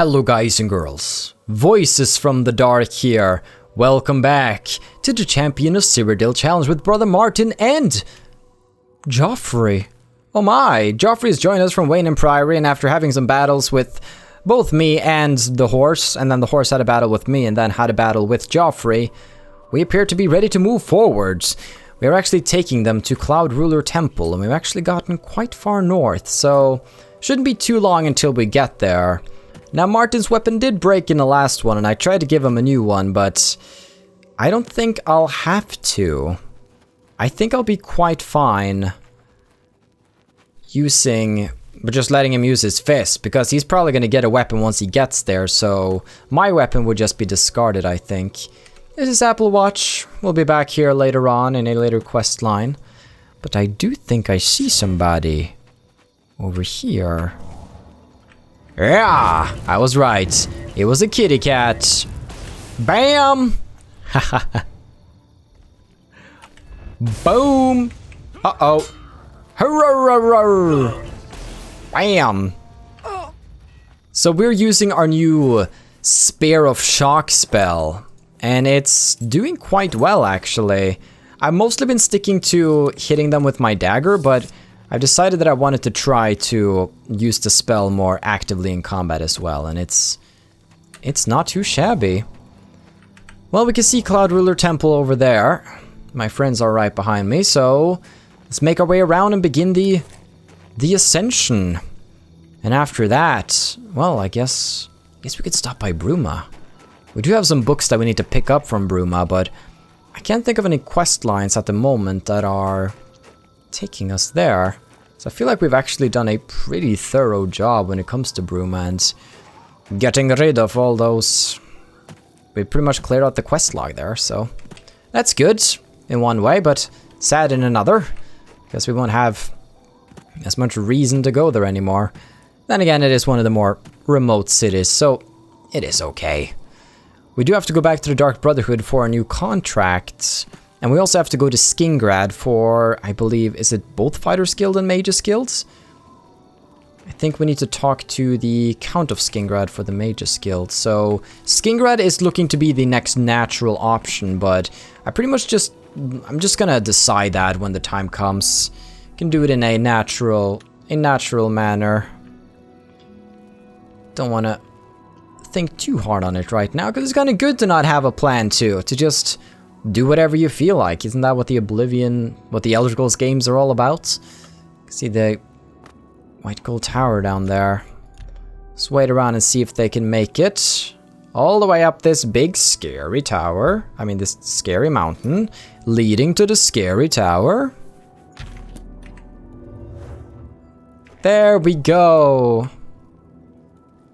Hello guys and girls, Voices from the Dark here. Welcome back to the Champion of Cyrodiil challenge with Brother Martin and Joffrey. Oh my, Joffrey has joined us from Wayne Priory, and after having some battles with both me and the horse, and then the horse had a battle with me and then had a battle with Joffrey, we appear to be ready to move forwards. We are actually taking them to Cloud Ruler Temple, and we've actually gotten quite far north, so shouldn't be too long until we get there. Now, Martin's weapon did break in the last one, and I tried to give him a new one, but I don't think I'll have to. I think I'll be quite fine but just letting him use his fist, because he's probably going to get a weapon once he gets there, so my weapon would just be discarded, I think. This is Apple Watch. We'll be back here later on in a later quest line, but I do think I see somebody over here. Yeah, I was right. It was a kitty cat. Bam! Boom! Uh-oh. Hurrah! Bam! So we're using our new Spear of Shock spell, and it's doing quite well, actually. I've mostly been sticking to hitting them with my dagger, but I've decided that I wanted to try to use the spell more actively in combat as well, and it's not too shabby. Well, we can see Cloud Ruler Temple over there. My friends are right behind me, so let's make our way around and begin the ascension. And after that, well, I guess we could stop by Bruma. We do have some books that we need to pick up from Bruma, but I can't think of any quest lines at the moment that are taking us there. So I feel like we've actually done a pretty thorough job when it comes to Bruma and getting rid of all those. We pretty much cleared out the quest log there, so that's good in one way, but sad in another, because we won't have as much reason to go there anymore. Then again, it is one of the more remote cities, so it is okay. We do have to go back to the Dark Brotherhood for a new contract. And we also have to go to Skingrad for, I believe, is it both Fighters Guild and Mages Guilds? I think we need to talk to the Count of Skingrad for the Mages Guild. So Skingrad is looking to be the next natural option, but I'm just gonna decide that when the time comes. Can do it in a natural manner. Don't want to think too hard on it right now, because it's kind of good to not have a plan to just do whatever you feel like. Isn't that what the Elder Scrolls games are all about? See the White Gold Tower down there. Let's wait around and see if they can make it all the way up this big scary tower. I mean, this scary mountain leading to the scary tower. There we go.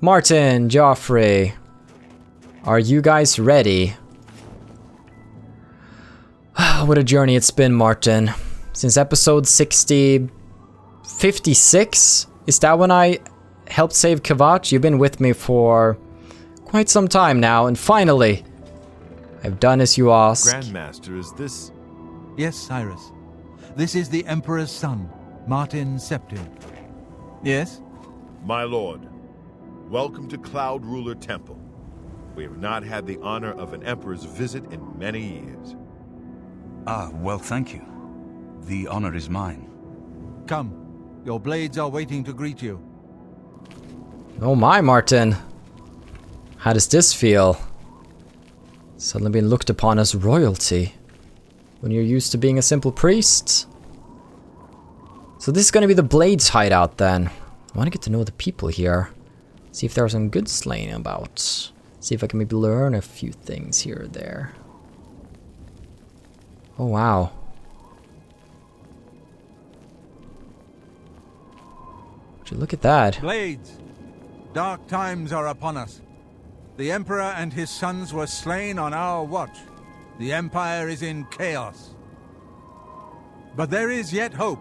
Martin, Joffrey, are you guys ready? What a journey it's been, Martin. Since episode 56? Is that when I helped save Kvatch? You've been with me for quite some time now, and finally, I've done as you asked. Grandmaster, is this... Yes, Cyrus. This is the Emperor's son, Martin Septim. Yes? My lord, welcome to Cloud Ruler Temple. We have not had the honor of an emperor's visit in many years. Ah, well, thank you. The honor is mine. Come. Your blades are waiting to greet you. Oh my, Martin. How does this feel? Suddenly being looked upon as royalty, when you're used to being a simple priest. So this is going to be the Blades hideout then. I want to get to know the people here. See if there's some good slaying about. See if I can maybe learn a few things here or there. Oh, wow. Would you look at that? Blades, dark times are upon us. The Emperor and his sons were slain on our watch. The Empire is in chaos. But there is yet hope.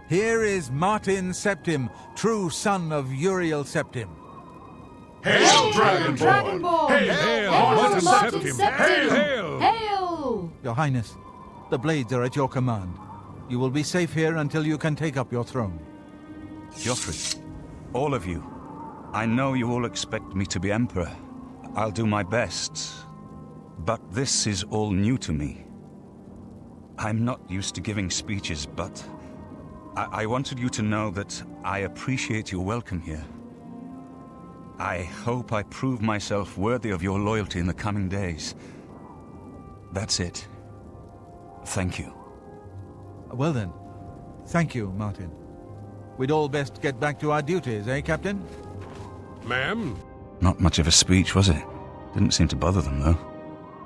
Here is Martin Septim, true son of Uriel Septim. Hail, Dragonborn! Hail, Martin Septim! Hail! Hail! Your Highness, the blades are at your command. You will be safe here until you can take up your throne. Joffrey, all of you, I know you all expect me to be Emperor. I'll do my best. But this is all new to me. I'm not used to giving speeches, but I wanted you to know that I appreciate your welcome here. I hope I prove myself worthy of your loyalty in the coming days. That's it. Thank you. Well then, thank you, Martin. We'd all best get back to our duties, eh, Captain? Ma'am? Not much of a speech, was it? Didn't seem to bother them, though.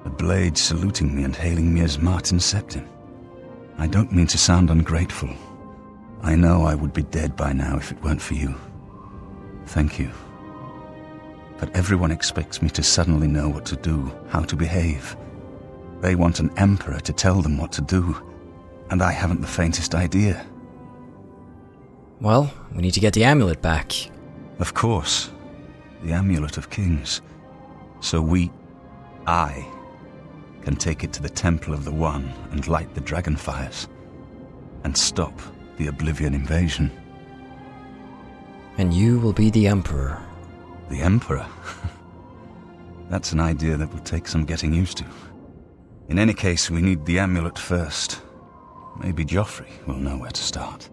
The blade saluting me and hailing me as Martin Septim. I don't mean to sound ungrateful. I know I would be dead by now if it weren't for you. Thank you. But everyone expects me to suddenly know what to do, how to behave. They want an emperor to tell them what to do, and I haven't the faintest idea. Well, we need to get the amulet back. Of course. The Amulet of Kings. So I, can take it to the Temple of the One and light the dragon fires. And stop the Oblivion invasion. And you will be the Emperor. The Emperor? That's an idea that will take some getting used to. In any case, we need the amulet first. Maybe Joffrey will know where to start.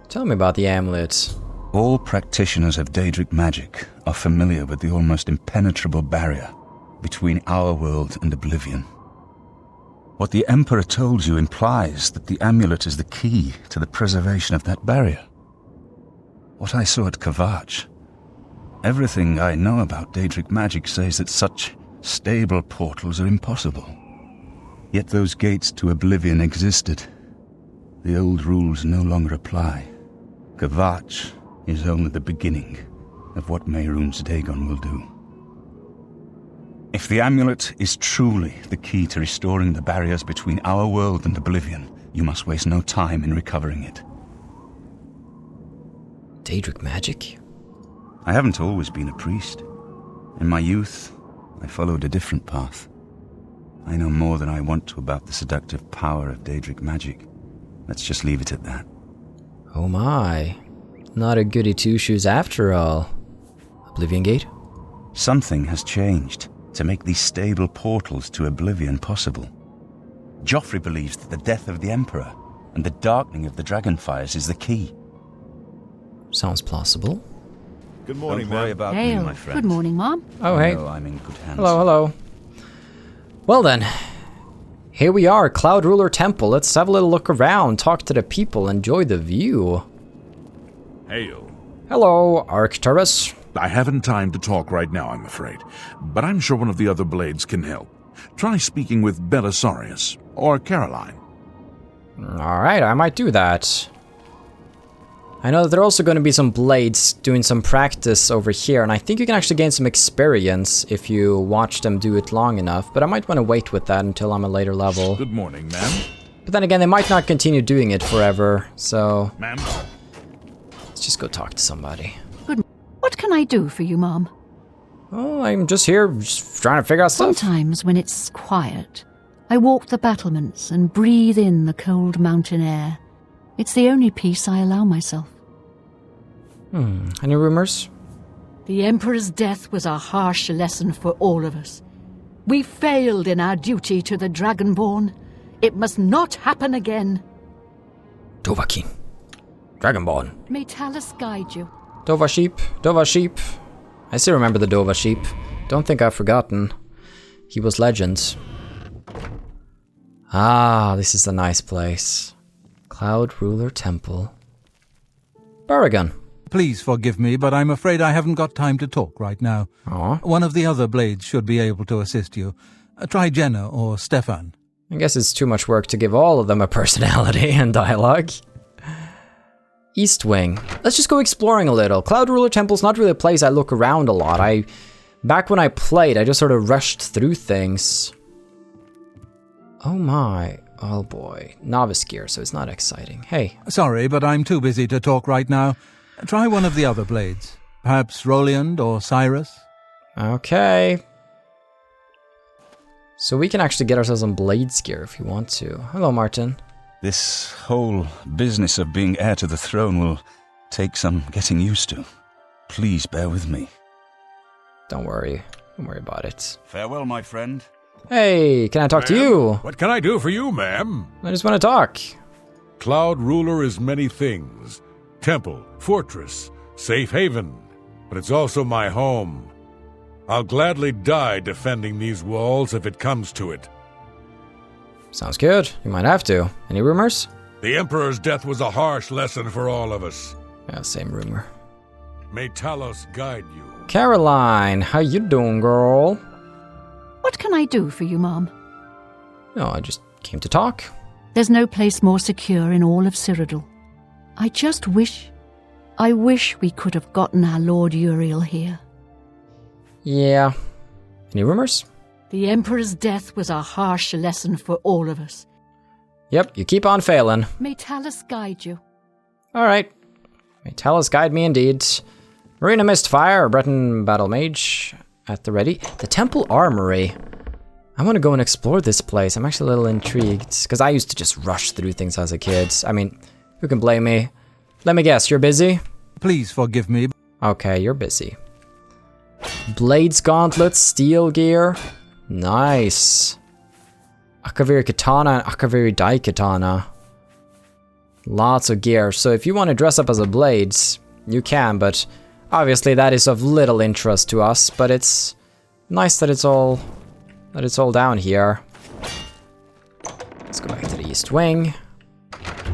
Tell me about the amulet. All practitioners of daedric magic are familiar with the almost impenetrable barrier between our world and Oblivion. What the Emperor told you implies that the amulet is the key to the preservation of that barrier. What I saw at Kvatch. Everything I know about daedric magic says that such stable portals are impossible. Yet those gates to Oblivion existed. The old rules no longer apply. Kvatch is only the beginning of what Mehrunes Dagon will do. If the amulet is truly the key to restoring the barriers between our world and Oblivion, you must waste no time in recovering it. Daedric magic? I haven't always been a priest. In my youth, I followed a different path. I know more than I want to about the seductive power of daedric magic. Let's just leave it at that. Oh my. Not a goody two-shoes after all. Oblivion Gate? Something has changed to make these stable portals to Oblivion possible. Joffrey believes that the death of the Emperor and the darkening of the Dragonfires is the key. Sounds plausible. Good morning, Don't worry ma'am. about me, my friend. Good morning, Mom. Oh, I hey. know I'm in good hands. Hello, hello. Well then, here we are, Cloud Ruler Temple. Let's have a little look around, talk to the people, enjoy the view. Hail. Hello, Arcturus. I haven't time to talk right now, I'm afraid. But I'm sure one of the other blades can help. Try speaking with Belisarius or Caroline. Alright, I might do that. I know that there are also going to be some blades doing some practice over here, and I think you can actually gain some experience if you watch them do it long enough, but I might want to wait with that until I'm a later level. Good morning, ma'am. But then again, they might not continue doing it forever, so Ma'am? let's just go talk to somebody. What can I do for you, Mom? Oh, I'm just here, just trying to figure out stuff. Sometimes when it's quiet, I walk the battlements and breathe in the cold mountain air. It's the only peace I allow myself. Any rumors? The Emperor's death was a harsh lesson for all of us. We failed in our duty to the Dragonborn. It must not happen again. Dovahkiin. Dragonborn. May Talus guide you. Dova sheep, Dova sheep. I still remember the Dova sheep. Don't think I've forgotten. He was legend. Ah, this is a nice place. Cloud Ruler Temple. Baragon. Please forgive me, but I'm afraid I haven't got time to talk right now. Aw. One of the other blades should be able to assist you. Try Jenna or Stefan. I guess it's too much work to give all of them a personality and dialogue. East Wing. Let's just go exploring a little. Cloud Ruler Temple's not really a place I look around a lot. Back when I played, I just sort of rushed through things. Oh my. Oh boy. Novice gear, so it's not exciting. Hey. Sorry, but I'm too busy to talk right now. Try one of the other blades. Perhaps Roliand or Cyrus? Okay. So we can actually get ourselves some blades gear if we want to. Hello, Martin. This whole business of being heir to the throne will take some getting used to. Please bear with me. Don't worry. Don't worry about it. Farewell, my friend. Hey, can I talk to Ma'am? you? What can I do for you, ma'am? I just want to talk. Cloud Ruler is many things. Temple, fortress, safe haven. But it's also my home. I'll gladly die defending these walls if it comes to it. Sounds good. You might have to. Any rumors? The Emperor's death was a harsh lesson for all of us. Yeah, same rumor. May Talos guide you. Caroline, how you doing, girl? What can I do for you, Mom? No, I just came to talk. There's no place more secure in all of Cyrodiil. I wish we could have gotten our Lord Uriel here. Yeah. Any rumors? The Emperor's death was a harsh lesson for all of us. Yep, you keep on failing. May Talos guide you. Alright. May Talos guide me indeed. Marina Mistfire, Breton battlemage at the ready. The Temple Armory. I want to go and explore this place. I'm actually a little intrigued, because I used to just rush through things as a kid. I mean, who can blame me? Let me guess, you're busy? Please forgive me. Okay, you're busy. Blades, gauntlets, steel gear. Nice. Akaviri katana and Akaviri daikatana. Lots of gear. So if you want to dress up as a blades, you can, but obviously that is of little interest to us, but it's nice that it's all down here. Let's go back to the East Wing.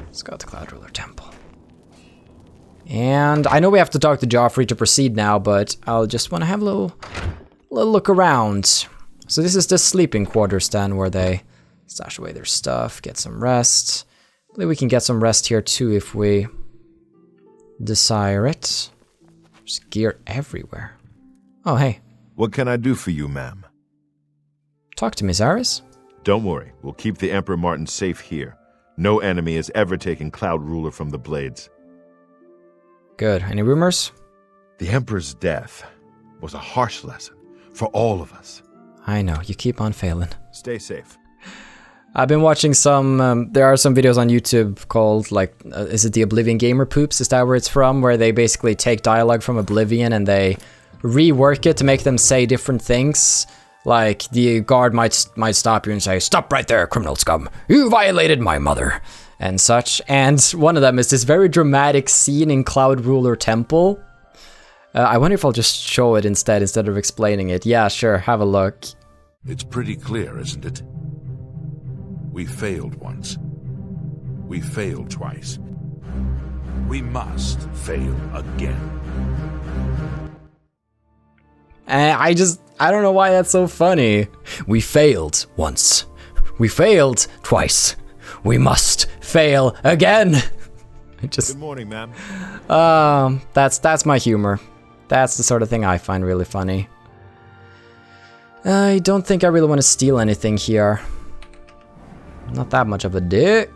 Let's go to Cloud Ruler Temple. And I know we have to talk to Joffrey to proceed now, but I'll just want to have a little look around. So this is the sleeping quarters then, where they stash away their stuff, get some rest. I believe we can get some rest here too if we desire it. There's gear everywhere. Oh, hey. What can I do for you, ma'am? Talk to me, Zaris. Don't worry, we'll keep the Emperor Martin safe here. No enemy has ever taken Cloud Ruler from the Blades. Good. Any rumors? The Emperor's death was a harsh lesson for all of us. I know, you keep on failing. Stay safe. I've been watching some, there are some videos on YouTube called, like, is it the Oblivion Gamer Poops? Is that where it's from? Where they basically take dialogue from Oblivion and they rework it to make them say different things. Like, the guard might stop you and say, "Stop right there, criminal scum. You violated my mother." And such. And one of them is this very dramatic scene in Cloud Ruler Temple. I wonder if I'll just show it instead of explaining it. Yeah, sure, have a look. It's pretty clear, isn't it? We failed once. We failed twice. We must fail again. I don't know why that's so funny. We failed once. We failed twice. We must fail again. Good morning, ma'am. That's my humor. That's the sort of thing I find really funny. I don't think I really want to steal anything here. Not that much of a dick.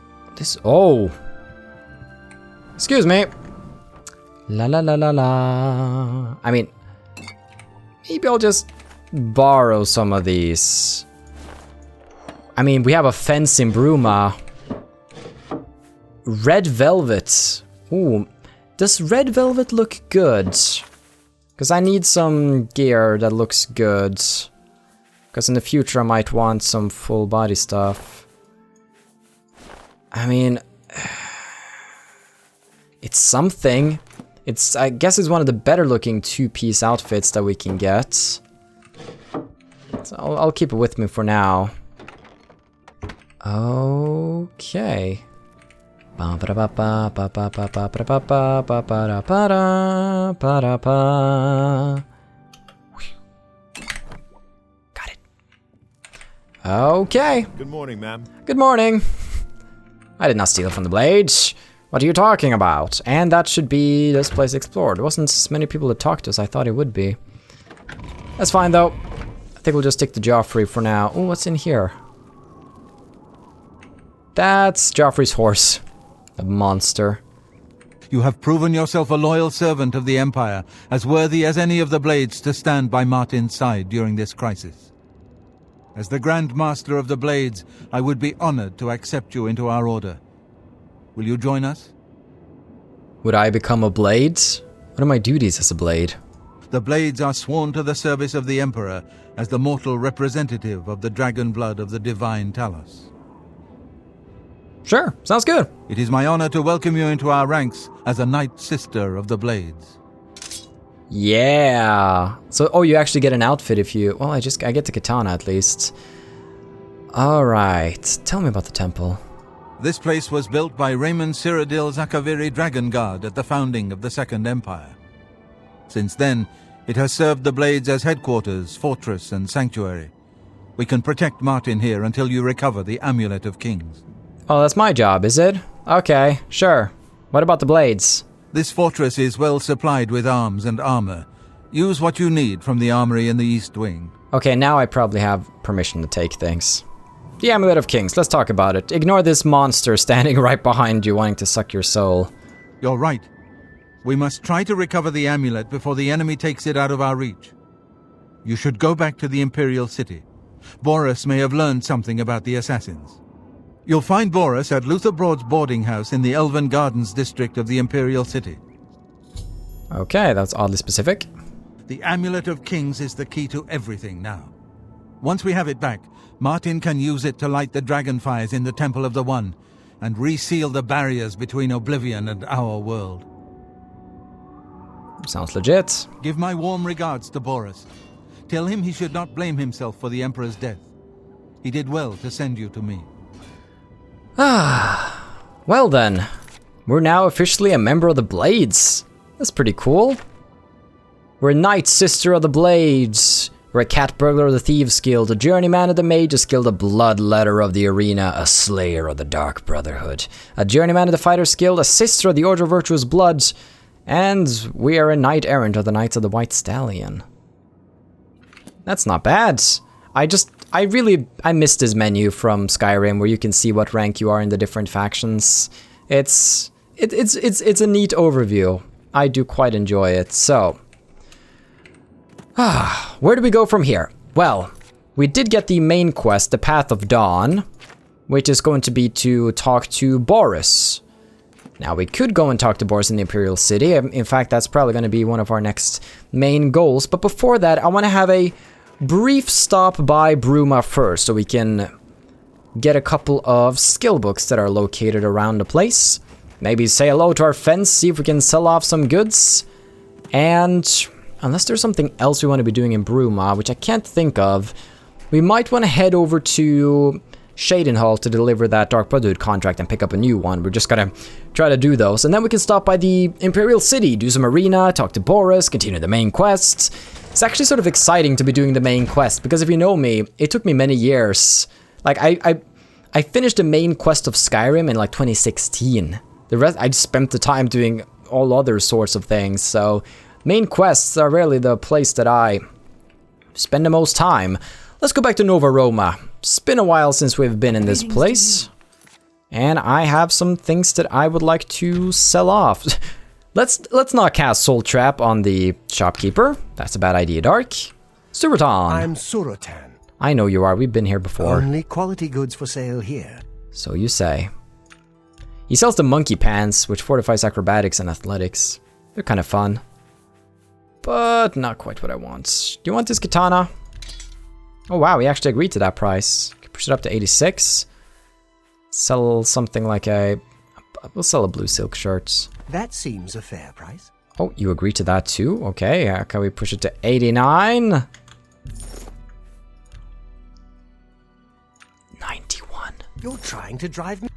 Oh. Excuse me. La la la la la. I mean, maybe I'll just borrow some of these. I mean, we have a fence in Bruma. Red velvet. Ooh. Does red velvet look good? Because I need some gear that looks good. Because in the future I might want some full body stuff. I mean, it's something. I guess it's one of the better looking two-piece outfits that we can get. So I'll keep it with me for now. Okay. Got it. Okay. Good morning, ma'am. Good morning. I did not steal from the Blades. What are you talking about? And that should be this place explored. There wasn't as many people that talked to us I thought it would be. That's fine though. I think we'll just stick to Joffrey for now. Oh, what's in here? That's Joffrey's horse. A monster. You have proven yourself a loyal servant of the Empire, as worthy as any of the Blades to stand by Martin's side during this crisis. As the Grand Master of the Blades, I would be honored to accept you into our order. Will you join us? Would I become a blade? What are my duties as a blade? The blades are sworn to the service of the Emperor as the mortal representative of the dragon blood of the divine Talos. Sure, sounds good. It is my honor to welcome you into our ranks as a Knight Sister of the Blades. Yeah. So, oh, you actually get an outfit if you... Well, I get the katana at least. Alright, tell me about the temple. This place was built by Raymond Cyrodiil Zakaviri Dragon Guard at the founding of the Second Empire. Since then, it has served the Blades as headquarters, fortress, and sanctuary. We can protect Martin here until you recover the Amulet of Kings. Oh, that's my job, is it? Okay, sure. What about the Blades? This fortress is well supplied with arms and armor. Use what you need from the armory in the East Wing. Okay, now I probably have permission to take things. The Amulet of Kings, let's talk about it. Ignore this monster standing right behind you wanting to suck your soul. You're right. We must try to recover the amulet before the enemy takes it out of our reach. You should go back to the Imperial City. Boris may have learned something about the assassins. You'll find Boris at Luther Broad's boarding house in the Elven Gardens district of the Imperial City. Okay, that's oddly specific. The Amulet of Kings is the key to everything now. Once we have it back, Martin can use it to light the dragonfires in the Temple of the One and reseal the barriers between Oblivion and our world. Sounds legit. Give my warm regards to Boris. Tell him he should not blame himself for the Emperor's death. He did well to send you to me. Well then, we're now officially a member of the Blades. That's pretty cool. We're a Knight Sister of the Blades. We're a Cat Burglar of the Thieves Guild, a Journeyman of the Mages Guild, a Bloodletter of the Arena, a Slayer of the Dark Brotherhood, a Journeyman of the Fighters Guild, a Sister of the Order of Virtuous Blood, and we are a Knight Errant of the Knights of the White Stallion. That's not bad. I missed this menu from Skyrim where you can see what rank you are in the different factions. It's a neat overview. I do quite enjoy it. So, where do we go from here? Well, we did get the main quest, the Path of Dawn, which is going to be to talk to Boris. Now, we could go and talk to Boris in the Imperial City. In fact, that's probably going to be one of our next main goals. But before that, I want to have a brief stop by Bruma first, so we can get a couple of skill books that are located around the place. Maybe say hello to our fence, see if we can sell off some goods. And unless there's something else we want to be doing in Bruma, which I can't think of, we might want to head over to Shadenhall to deliver that Dark Brotherhood contract and pick up a new one. We're just gonna try to do those. And then we can stop by the Imperial City, do some arena, talk to Boris, continue the main quests. It's actually sort of exciting to be doing the main quest, because if you know me, it took me many years. Like, I finished the main quest of Skyrim in like 2016. The rest, I just spent the time doing all other sorts of things, so main quests are really the place that I spend the most time. Let's go back to Nova Roma. It's been a while since we've been in this place, and I have some things that I would like to sell off. Let's not cast Soul Trap on the shopkeeper. That's a bad idea, Dark. Surutan. I'm Surutan. I know you are. We've been here before. Only quality goods for sale here. So you say. He sells the monkey pants, which fortifies acrobatics and athletics. They're kind of fun, but not quite what I want. Do you want this katana? Oh wow, he actually agreed to that price. Can push it up to 86. Sell something like we'll sell a blue silk shirt. That seems a fair price. Oh, you agree to that too? Okay, can we push it to 89? 91. You're trying to drive me.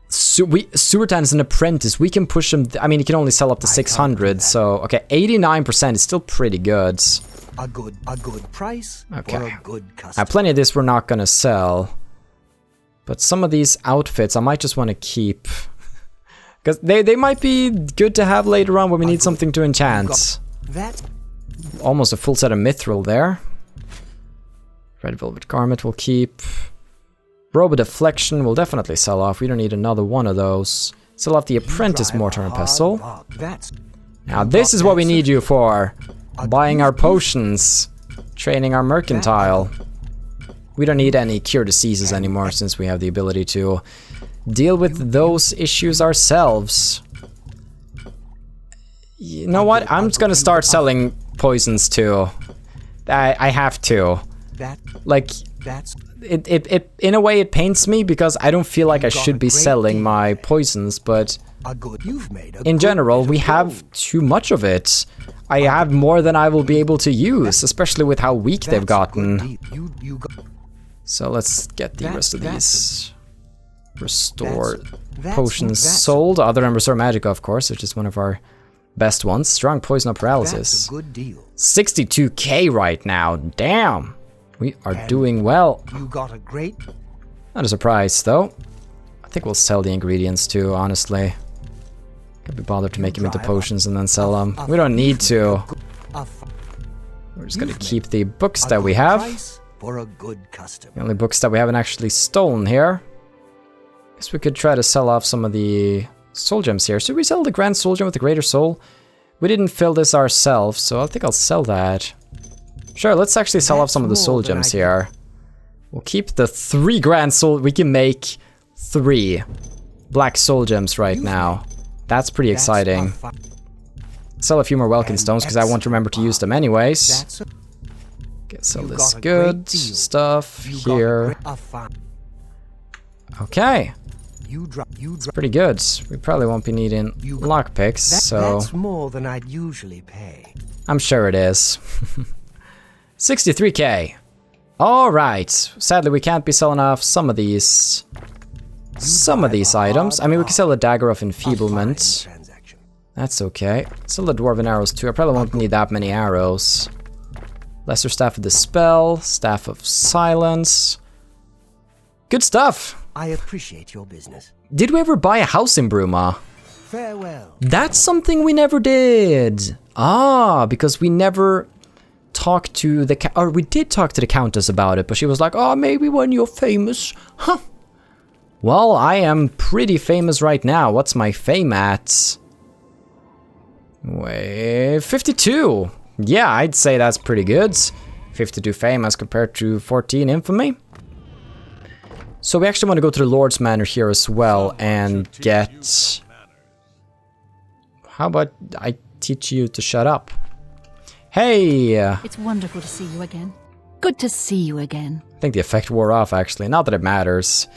Surutan is an apprentice. We can push him. I mean, he can only sell up to 600. So, okay, 89% is still pretty good. A good price for a good customer. Plenty of this we're not gonna sell, but some of these outfits I might just want to keep, because they might be good to have later on when we need something to enchant. Almost a full set of mithril there. Red velvet garment we'll keep. Robe of deflection we'll definitely sell off. We don't need another one of those. Sell off the apprentice mortar and pestle. Now this is what we need you for. Buying our potions, training our mercantile. We don't need any cure diseases anymore since we have the ability to deal with those issues ourselves. You know what? I'm just gonna start selling poisons too. I have to. Like, it in a way it pains me because I don't feel like I should be selling my poisons, but in general we have too much of it. I have more than I will be able to use, especially with how weak they've gotten. So let's get the rest of these. Restore potions sold, other than Restore Magica, of course, which is one of our best ones. Strong Poison of Paralysis. 62k right now. Damn. We are doing well. Not a surprise, though. I think we'll sell the ingredients too, honestly. Can't be bothered to make them into potions and then sell them. We don't need to. We're just gonna keep the books that we have. The only books that we haven't actually stolen here. Guess we could try to sell off some of the soul gems here. Should we sell the Grand Soul Gem with the Greater Soul? We didn't fill this ourselves, so I think I'll sell that. Sure, let's actually sell off some of the soul gems here. We'll keep the 3 Grand Soul. We can make 3 Black Soul Gems right now. That's pretty exciting. Sell a few more Welkin Stones because I won't remember to use them anyways. Okay, sell this good stuff here. Okay. It's pretty good. We probably won't be needing lockpicks, so... That's more than I'd usually pay. I'm sure it is. 63k. Alright. Sadly, we can't be selling off some of these... items. I mean, we can sell a Dagger of Enfeeblement. That's okay. Sell the Dwarven Arrows too. I probably won't need that many arrows. Lesser Staff of Dispel. Staff of Silence. Good stuff. I appreciate your business. Did we ever buy a house in Bruma? Farewell. That's something we never did. Ah, because we never talked to the... Or we did talk to the Countess about it, but she was like, oh, maybe when you're famous. Huh. Well, I am pretty famous right now. What's my fame at? Wait, 52. Yeah, I'd say that's pretty good. 52 fame as compared to 14 infamy. So we actually want to go to the Lord's Manor here as well and get... How about I teach you to shut up? Hey! It's wonderful to see you again. Good to see you again. I think the effect wore off, actually. Not that it matters.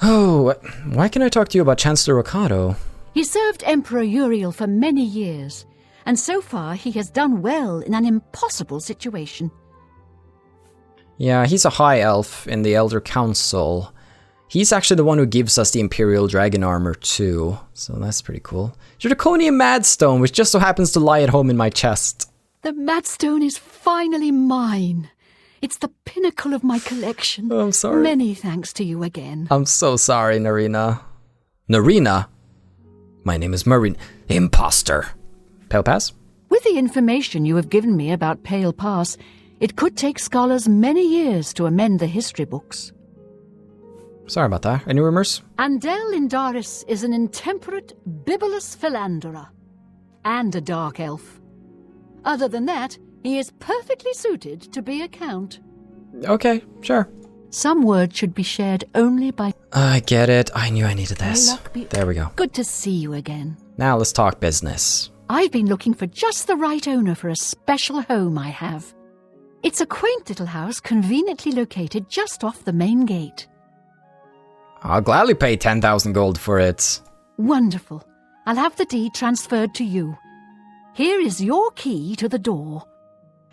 Oh, why can I talk to you about Chancellor Riccardo? He served Emperor Uriel for many years, and so far he has done well in an impossible situation. Yeah, he's a high elf in the Elder Council. He's actually the one who gives us the Imperial Dragon Armor too, so that's pretty cool. Draconian Madstone, which just so happens to lie at home in my chest. The Madstone is finally mine. It's the pinnacle of my collection. Oh, I'm sorry. Many thanks to you again. I'm so sorry, Narina. Narina? My name is Marina. Imposter. Pale Pass? With the information you have given me about Pale Pass, it could take scholars many years to amend the history books. Sorry about that. Any rumors? Andel Indaris is an intemperate, bibulous philanderer. And a dark elf. Other than that, he is perfectly suited to be a count. Okay, sure. Some words should be shared only by... I get it. I knew I needed this. There we go. Good to see you again. Now let's talk business. I've been looking for just the right owner for a special home I have. It's a quaint little house conveniently located just off the main gate. I'll gladly pay 10,000 gold for it. Wonderful. I'll have the deed transferred to you. Here is your key to the door.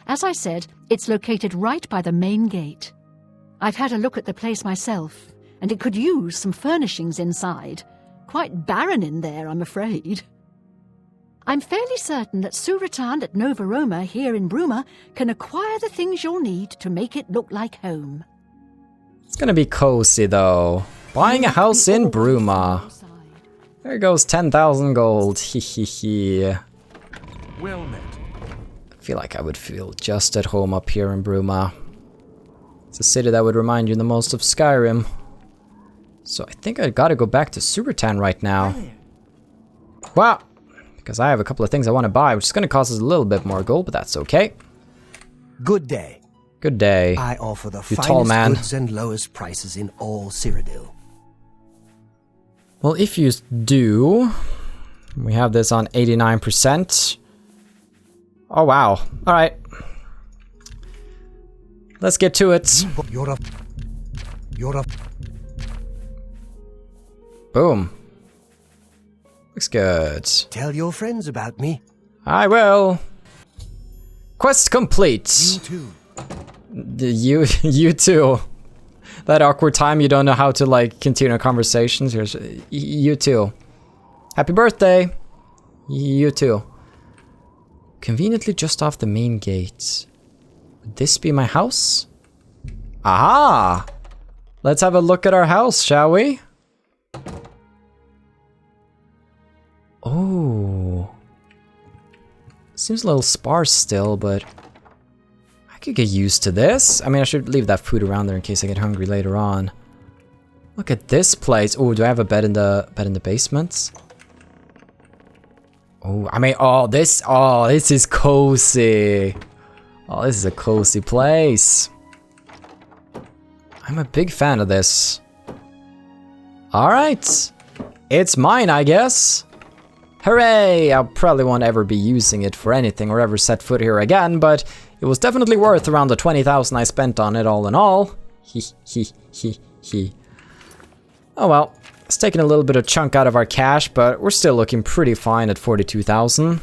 As I said, it's located right by the main gate. I've had a look at the place myself, and it could use some furnishings inside. Quite barren in there, I'm afraid. I'm fairly certain that Cyrodiil at Nova Roma here in Bruma can acquire the things you'll need to make it look like home. It's gonna be cozy, though. Buying a house in Bruma. There goes 10,000 gold. Hehehe. Well met. I feel like I would feel just at home up here in Bruma. It's a city that would remind you the most of Skyrim. So I think I gotta go back to Cyrodiil right now. Wow. Because I have a couple of things I want to buy, which is gonna cost us a little bit more gold, but that's okay. Good day. Good day. I offer the you tall finest man. goods and lowest prices in all Cyrodiil. Well, if you do, We have this on 89%. Oh, wow. All right. Let's get to it. You're a... Boom. Looks good. Tell your friends about me. I will. Quest complete. You too. You too. That awkward time you don't know how to like continue conversations. Here's you too. Happy birthday. You too. Conveniently just off the main gate. Would this be my house? Aha! Let's have a look at our house, shall we? Oh. Seems a little sparse still, but I could get used to this. I mean, I should leave that food around there in case I get hungry later on. Look at this place. Oh, do I have a bed in the basement? Oh, I mean, this is cozy. Oh, this is a cozy place. I'm a big fan of this. All right. It's mine, I guess. Hooray! I probably won't ever be using it for anything or ever set foot here again, but it was definitely worth around the 20,000 I spent on it all in all. Oh well, it's taken a little bit of chunk out of our cash, but we're still looking pretty fine at 42,000.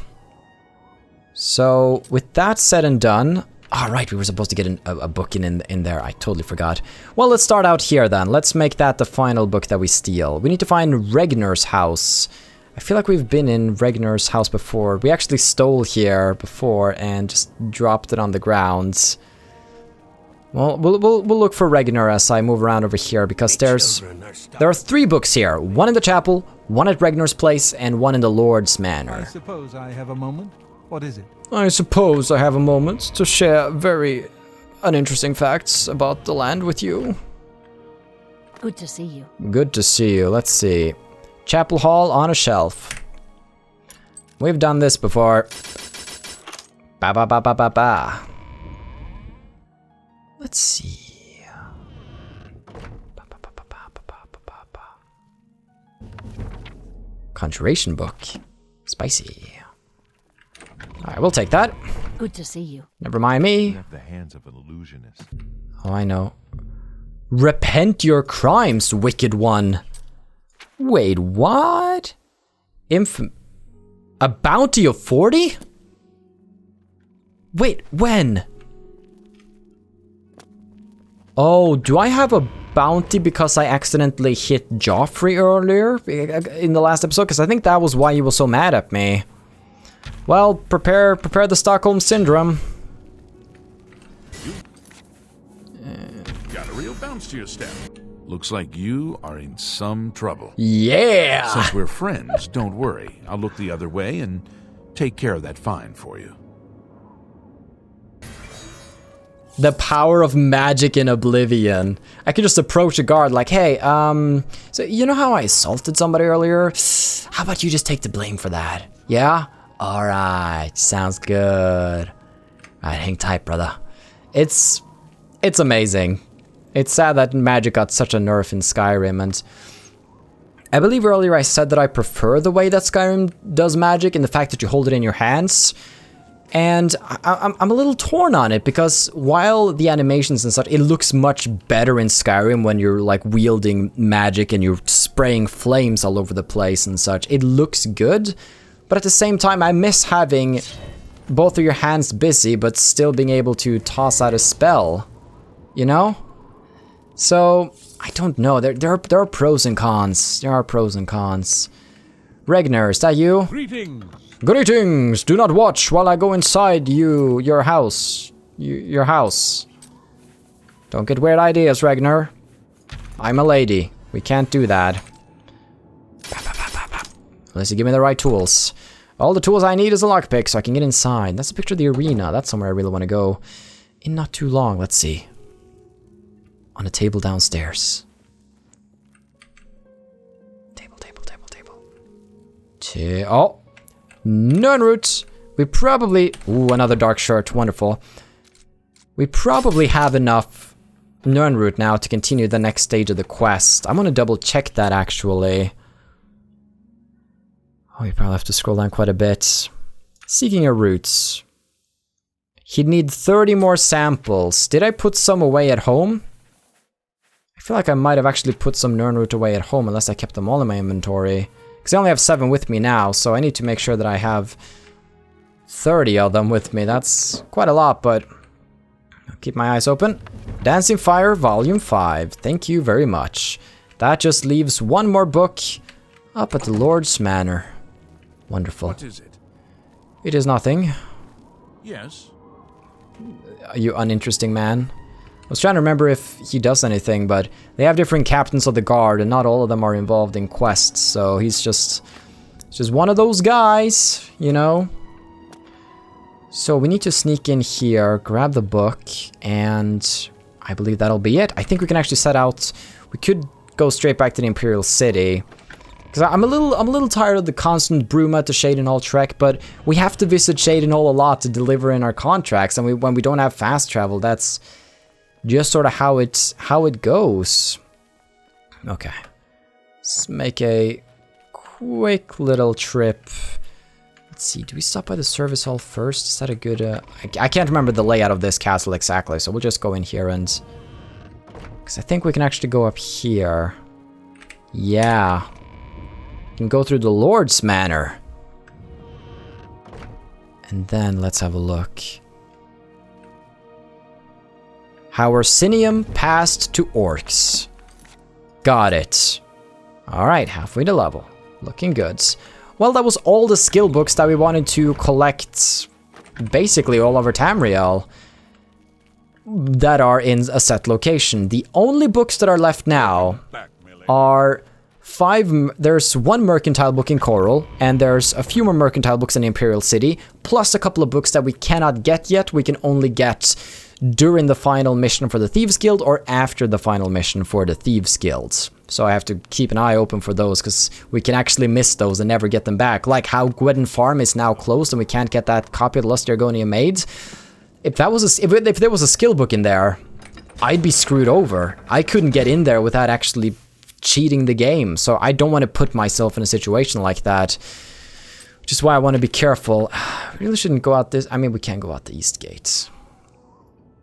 So, with that said and done... right, we were supposed to get a book in there. I totally forgot. Well, let's start out here then. Let's make that the final book that we steal. We need to find Regnar's house. I feel like we've been in Regnar's house before. We actually stole here before and just dropped it on the ground. Well, we'll look for Regnar as I move around over here, because there are 3 books here. 1 in the chapel, 1 at Regnar's place, and 1 in the Lord's manor. I suppose I have a moment. What is it? I suppose I have a moment to share very uninteresting facts about the land with you. Good to see you. Good to see you. Let's see. Chapel Hall on a shelf. We've done this before. Ba ba ba ba ba ba. Let's see. Ba, ba, ba, ba, ba, ba, ba, ba, ba. Conjuration book. Spicy. Alright, we'll take that. Good to see you. Never mind me. You have the hands of an illusionist. Oh, I know. Repent your crimes, wicked one. Wait, what? A bounty of 40? Wait, when? Oh, do I have a bounty because I accidentally hit Joffrey earlier in the last episode? Because I think that was why he was so mad at me. Well, prepare the Stockholm Syndrome. Got a real bounce to your step. Looks like you are in some trouble. Yeah! Since we're friends, don't worry. I'll look the other way and take care of that fine for you. The power of magic in Oblivion. I could just approach a guard like, hey, so you know how I assaulted somebody earlier? How about you just take the blame for that? Yeah? Alright, sounds good. Alright, hang tight, brother. It's amazing. It's sad that magic got such a nerf in Skyrim, and I believe earlier I said that I prefer the way that Skyrim does magic and the fact that you hold it in your hands. And I'm a little torn on it, because while the animations and such, it looks much better in Skyrim when you're like wielding magic and you're spraying flames all over the place and such. It looks good, but at the same time I miss having both of your hands busy but still being able to toss out a spell, you know? So, I don't know, there are pros and cons. There are pros and cons. Regnar, is that you? Greetings! Greetings! Do not watch while I go inside your house. Your house. Don't get weird ideas, Regnar. I'm a lady. We can't do that. Unless you give me the right tools. All the tools I need is a lockpick so I can get inside. That's a picture of the arena. That's somewhere I really want to go in not too long. Let's see. On a table downstairs. Table. Oh! Nunroot! We probably... Ooh, another dark shirt. Wonderful. We probably have enough Nunroot now to continue the next stage of the quest. I'm gonna double check that, actually. Oh, you probably have to scroll down quite a bit. Seeking a route. He'd need 30 more samples. Did I put some away at home? I feel like I might have actually put some Nirnroot away at home, unless I kept them all in my inventory. Because I only have 7 with me now, so I need to make sure that I have 30 of them with me. That's quite a lot, but I'll keep my eyes open. Dancing Fire, Volume 5. Thank you very much. That just leaves one more book up at the Lord's Manor. Wonderful. What is it? It is nothing. Yes. You uninteresting man. I was trying to remember if he does anything, but they have different captains of the guard, and not all of them are involved in quests, so he's just one of those guys, you know? So we need to sneak in here, grab the book, and I believe that'll be it. I think we can actually set out. We could go straight back to the Imperial City, because I'm a little tired of the constant Bruma to Shadenhall trek, but we have to visit Shadenhall a lot to deliver in our contracts, and when we don't have fast travel, that's just sort of how it goes. Okay, let's make a quick little trip. Let's see, do we stop by the service hall first? Is that a good... I can't remember the layout of this castle exactly, so we'll just go in here and... because I think we can actually go up here. Yeah. We can go through the Lord's Manor. And then let's have a look. How Orsinium passed to orcs. Got it. Alright, halfway to level. Looking good. Well, that was all the skill books that we wanted to collect basically all over Tamriel that are in a set location. The only books that are left now are 5... there's 1 mercantile book in Coral, and there's a few more mercantile books in the Imperial City, plus a couple of books that we cannot get yet. We can only get during the final mission for the Thieves Guild or after the final mission for the Thieves Guild. So I have to keep an eye open for those, because we can actually miss those and never get them back. Like how Gwydden Farm is now closed and we can't get that copy of the Lusty Argonian Maids. If there was a skill book in there, I'd be screwed over. I couldn't get in there without actually cheating the game. So I don't want to put myself in a situation like that. Which is why I want to be careful. We really shouldn't go out this... I mean, we can go out the East Gate.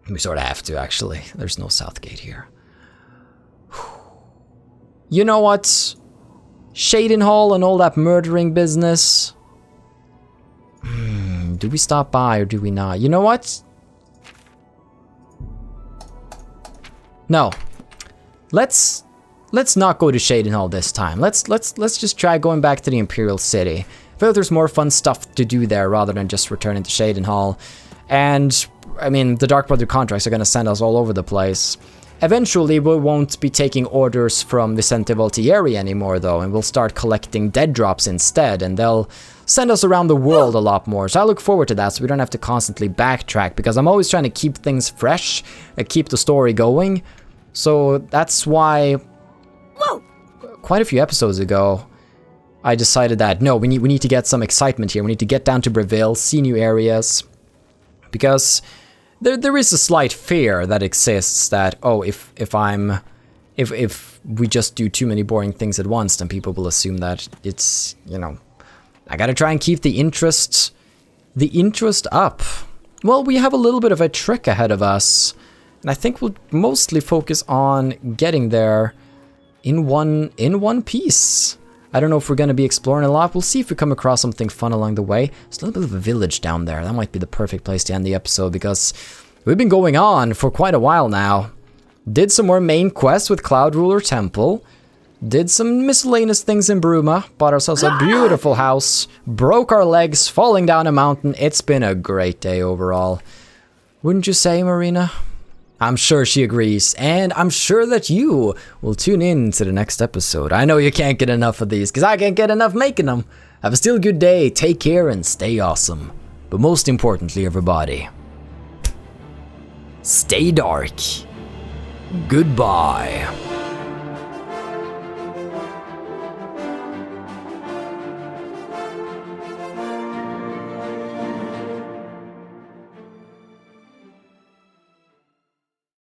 We sort of have to, actually. There's no South Gate here. You know what? Shadenhall and all that murdering business. Do we stop by or do we not? You know what? No. Let's not go to Shadenhall this time. Let's just try going back to the Imperial City. I feel like there's more fun stuff to do there rather than just returning to Shadenhall. And I mean, the Dark Brother contracts are going to send us all over the place. Eventually, we won't be taking orders from Vicente Voltieri anymore, though, and we'll start collecting dead drops instead, and they'll send us around the world a lot more. So I look forward to that, so we don't have to constantly backtrack, because I'm always trying to keep things fresh and keep the story going. So that's why quite a few episodes ago, I decided that, no, we need to get some excitement here. We need to get down to Breville, see new areas, because there is a slight fear that exists that, oh, if we just do too many boring things at once, then people will assume that it's, you know, I gotta try and keep the interest up. Well, we have a little bit of a trick ahead of us, and I think we'll mostly focus on getting there in one piece. I don't know if we're going to be exploring a lot. We'll see if we come across something fun along the way. There's a little bit of a village down there. That might be the perfect place to end the episode, because we've been going on for quite a while now. Did some more main quests with Cloud Ruler Temple. Did some miscellaneous things in Bruma. Bought ourselves a beautiful house. Broke our legs falling down a mountain. It's been a great day overall. Wouldn't you say, Marina? I'm sure she agrees, and I'm sure that you will tune in to the next episode. I know you can't get enough of these, because I can't get enough making them. Have a still good day, take care, and stay awesome. But most importantly, everybody, stay dark. Goodbye.